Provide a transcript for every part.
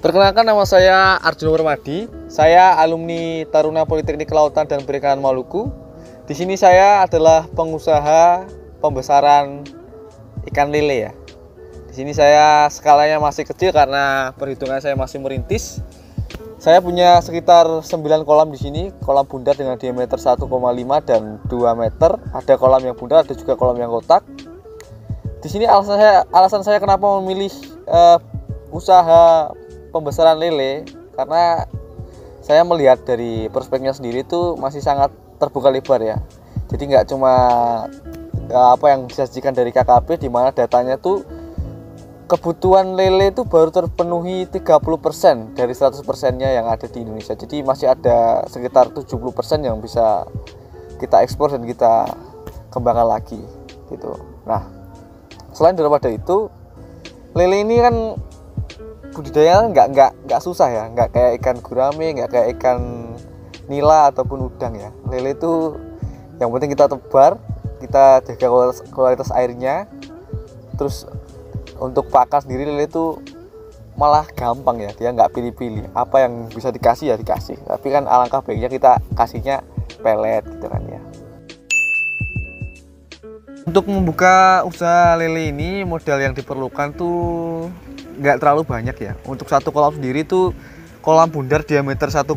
Perkenalkan, nama saya Arjuna Permadi. Saya alumni Taruna Politeknik Kelautan dan Perikanan Maluku. Di sini saya adalah pengusaha pembesaran ikan lele ya. Di sini saya skalanya masih kecil karena perhitungan saya masih merintis. Saya punya sekitar 9 kolam di sini, kolam bundar dengan diameter 1,5 dan 2 meter. Ada kolam yang bundar, ada juga kolam yang kotak. Di sini alasan saya kenapa memilih usaha pembesaran lele, karena saya melihat dari prospeknya sendiri itu masih sangat terbuka lebar ya. Jadi nggak cuma apa yang disajikan dari KKP, di mana datanya tuh kebutuhan lele itu baru terpenuhi 30% dari 100%-nya yang ada di Indonesia. Jadi masih ada sekitar 70% yang bisa kita ekspor dan kita kembangkan lagi gitu. Nah, selain daripada itu, lele ini kan budidaya nggak susah ya, nggak kayak ikan gurame, nggak kayak ikan nila ataupun udang ya. Lele itu yang penting kita tebar, kita jaga kualitas airnya. Terus untuk pakan sendiri, lele itu malah gampang ya, dia nggak pilih-pilih, apa yang bisa dikasih ya dikasih. Tapi kan alangkah baiknya kita kasihnya pelet gitu kan ya. Untuk membuka usaha lele ini, modal yang diperlukan tuh nggak terlalu banyak ya. Untuk satu kolam sendiri tuh, kolam bundar diameter 1,5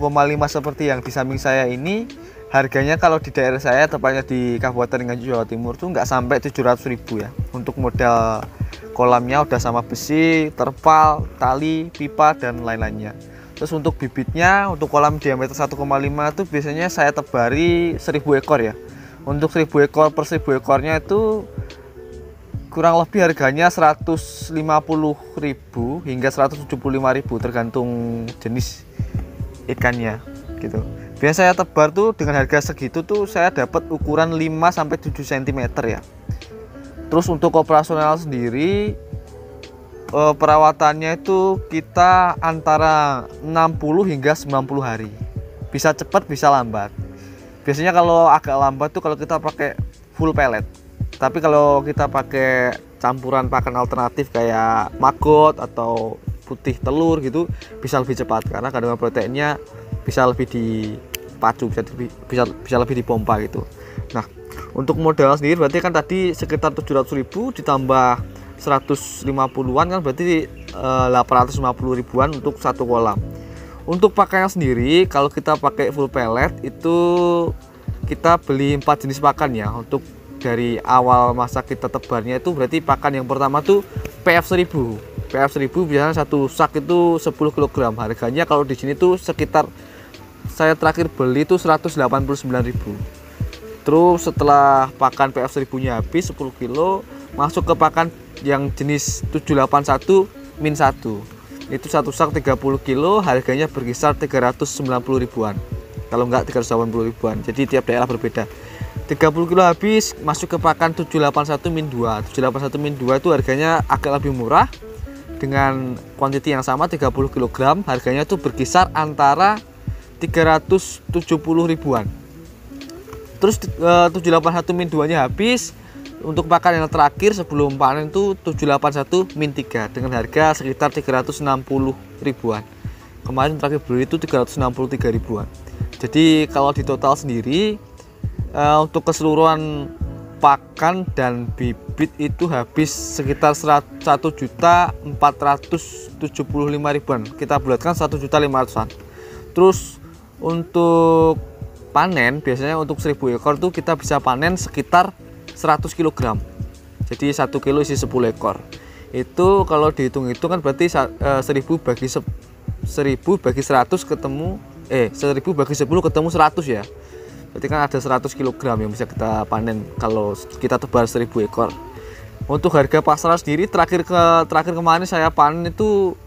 seperti yang di samping saya ini, harganya kalau di daerah saya, tepatnya di Kabupaten Nganjuk, Jawa Timur tuh nggak sampai 700.000 ya. Untuk modal kolamnya udah sama besi, terpal, tali, pipa, dan lain-lainnya. Terus untuk bibitnya, untuk kolam diameter 1,5 tuh biasanya saya tebari 1000 ekor ya. Untuk 1000 ekor per 1000 ekornya itu kurang lebih harganya 150.000 hingga 175.000 tergantung jenis ikannya gitu. Biasanya saya tebar tuh dengan harga segitu tuh saya dapat ukuran 5 sampai 7 cm ya. Terus untuk operasional sendiri, perawatannya itu kita antara 60 hingga 90 hari. Bisa cepat, bisa lambat. Biasanya kalau agak lambat tuh kalau kita pakai full pellet. Tapi kalau kita pakai campuran pakan alternatif kayak maggot atau putih telur gitu, bisa lebih cepat karena kandungan proteinnya bisa lebih dipacu, bisa lebih dipompa gitu. Nah, untuk modal sendiri berarti kan tadi sekitar 700.000 ditambah 150-an kan berarti 850.000-an untuk satu kolam. Untuk pakannya sendiri, kalau kita pakai full pellet itu kita beli 4 jenis pakan ya. Untuk dari awal masa kita tebarnya itu berarti pakan yang pertama tuh PF1000. PF1000 biasanya satu sak itu 10 kg. Harganya kalau di sini tuh sekitar, saya terakhir beli tuh 189.000. Terus setelah pakan PF1000-nya habis 10 kg, masuk ke pakan yang jenis 781-1. Itu satu sak 30 kg, harganya berkisar 390.000-an. Kalau enggak 380.000-an. Jadi tiap daerah berbeda. 30 kg habis, masuk ke pakan 781-2. 781-2 itu harganya agak lebih murah. Dengan kuantiti yang sama 30 kg, harganya tuh berkisar antara 370.000-an. Terus 781-2-nya habis, untuk pakan yang terakhir sebelum panen itu 781-3 dengan harga sekitar 360.000-an. Kemarin terakhir beli itu 363.000-an. Jadi kalau di total sendiri, untuk keseluruhan pakan dan bibit itu habis sekitar 1.475.000-an. Kita bulatkan 1.500.000-an. Terus untuk panen, biasanya untuk 1000 ekor tuh kita bisa panen sekitar 100 kg. Jadi 1 kilo isi 10 ekor. Itu kalau dihitung-hitung kan berarti 1000 bagi 100 ketemu 1000 bagi 10 ketemu 100 ya. Berarti kan ada 100 kg yang bisa kita panen kalau kita tebar 1000 ekor. Untuk harga pasaran sendiri terakhir kemarin saya panen itu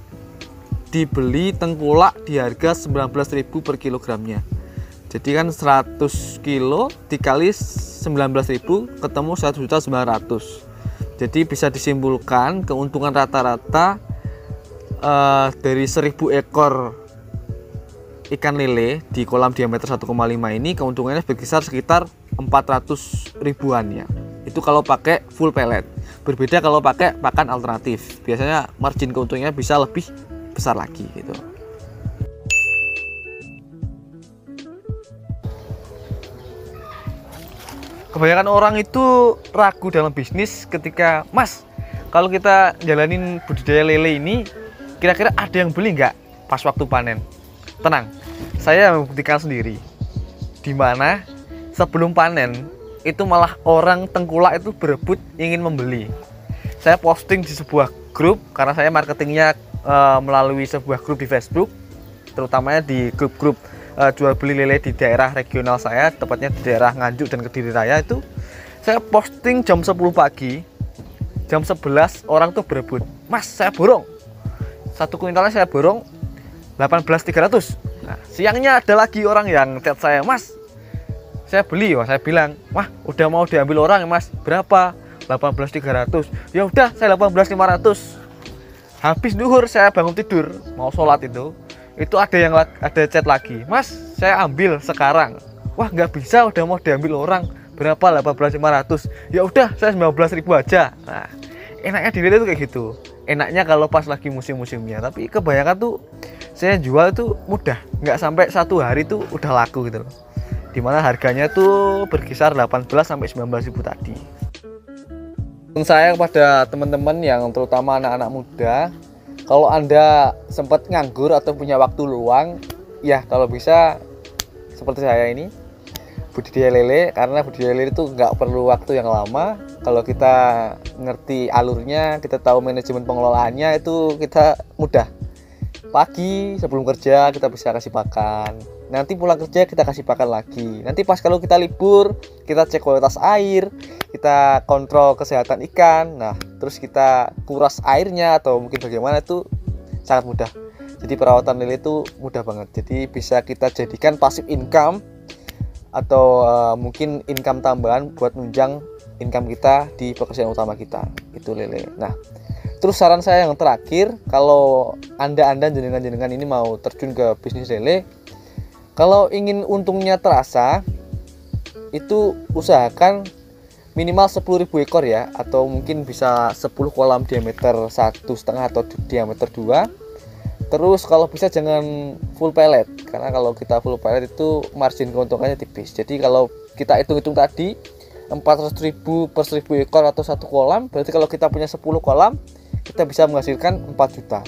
dibeli tengkulak di harga 19.000 per kilogramnya. Jadi kan 100 kilo dikali 19.000 ketemu 1.900.000. Jadi bisa disimpulkan keuntungan rata-rata dari 1000 ekor ikan lele di kolam diameter 1,5 ini keuntungannya berkisar sekitar 400.000-an ya. Itu kalau pakai full pellet. Berbeda kalau pakai pakan alternatif. Biasanya margin keuntungannya bisa lebih besar lagi gitu. Kebanyakan orang itu ragu dalam bisnis ketika, Mas, kalau kita jalanin budidaya lele ini, kira-kira ada yang beli nggak pas waktu panen? Tenang, saya membuktikan sendiri. Dimana sebelum panen, itu malah orang tengkulak itu berebut ingin membeli. Saya posting di sebuah grup, karena saya marketingnya melalui sebuah grup di Facebook, terutamanya di grup-grup jual beli lele di daerah regional saya, tepatnya di daerah Nganjuk dan Kediri Raya. Itu saya posting jam 10 pagi, jam 11 orang tuh berebut, Mas, saya borong satu kuintalnya, saya borong 18.300. Nah, siangnya ada lagi orang yang chat saya, Mas, saya beli. Wah, saya bilang, wah, udah mau diambil orang ya, Mas, berapa? 18.300. Ya udah, saya 18.500. Habis duhur saya bangun tidur mau sholat, itu ada chat lagi, Mas, saya ambil sekarang. Wah, nggak bisa, udah mau diambil orang. Berapa? 18.500. Ya udah, saya 19.000 aja. Nah, enaknya di lele itu kayak gitu. Enaknya kalau pas lagi musim-musimnya. Tapi kebanyakan tuh saya jual itu mudah, nggak sampai 1 hari tuh udah laku gitu loh. Dimana harganya tuh berkisar 18 sampai 19.000 tadi. Saya kepada teman-teman yang terutama anak-anak muda, kalau Anda sempat nganggur atau punya waktu luang, ya kalau bisa seperti saya ini, budidaya lele. Karena budidaya lele itu nggak perlu waktu yang lama. Kalau kita ngerti alurnya, kita tahu manajemen pengelolaannya, itu kita mudah. Pagi sebelum kerja kita bisa kasih pakan, nanti pulang kerja kita kasih pakan lagi, nanti pas kalau kita libur kita cek kualitas air, kita kontrol kesehatan ikan, nah terus kita kuras airnya atau mungkin bagaimana, itu sangat mudah. Jadi perawatan lele itu mudah banget, jadi bisa kita jadikan passive income atau mungkin income tambahan buat nunjang income kita di pekerjaan utama kita, itu lele. Nah, terus saran saya yang terakhir, kalau anda jenengan ini mau terjun ke bisnis lele, kalau ingin untungnya terasa, itu usahakan minimal 10.000 ekor ya, atau mungkin bisa 10 kolam diameter 1,5 atau diameter 2. Terus kalau bisa jangan full pellet, karena kalau kita full pellet itu margin keuntungannya tipis. Jadi kalau kita hitung-hitung tadi 400.000 per 1.000 ekor atau 1 kolam, berarti kalau kita punya 10 kolam kita bisa menghasilkan 4 juta.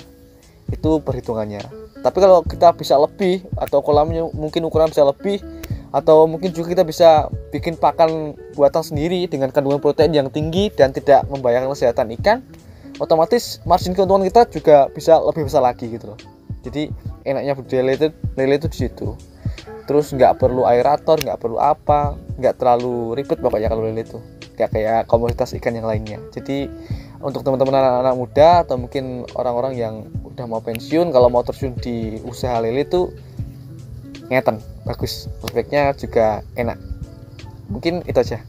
Itu perhitungannya. Tapi kalau kita bisa lebih, atau kolamnya mungkin ukuran bisa lebih, atau mungkin juga kita bisa bikin pakan buatan sendiri dengan kandungan protein yang tinggi dan tidak membahayakan kesehatan ikan, otomatis margin keuntungan kita juga bisa lebih besar lagi gitu loh. Jadi enaknya budidaya lele itu di situ. Terus nggak perlu aerator, nggak perlu apa, nggak terlalu ribet pokoknya kalau lele itu. Kayak komoditas ikan yang lainnya. Jadi untuk teman-teman anak-anak muda atau mungkin orang-orang yang udah mau pensiun, kalau mau terjun di usaha lele itu ngeten, bagus, prospeknya juga enak. Mungkin itu aja.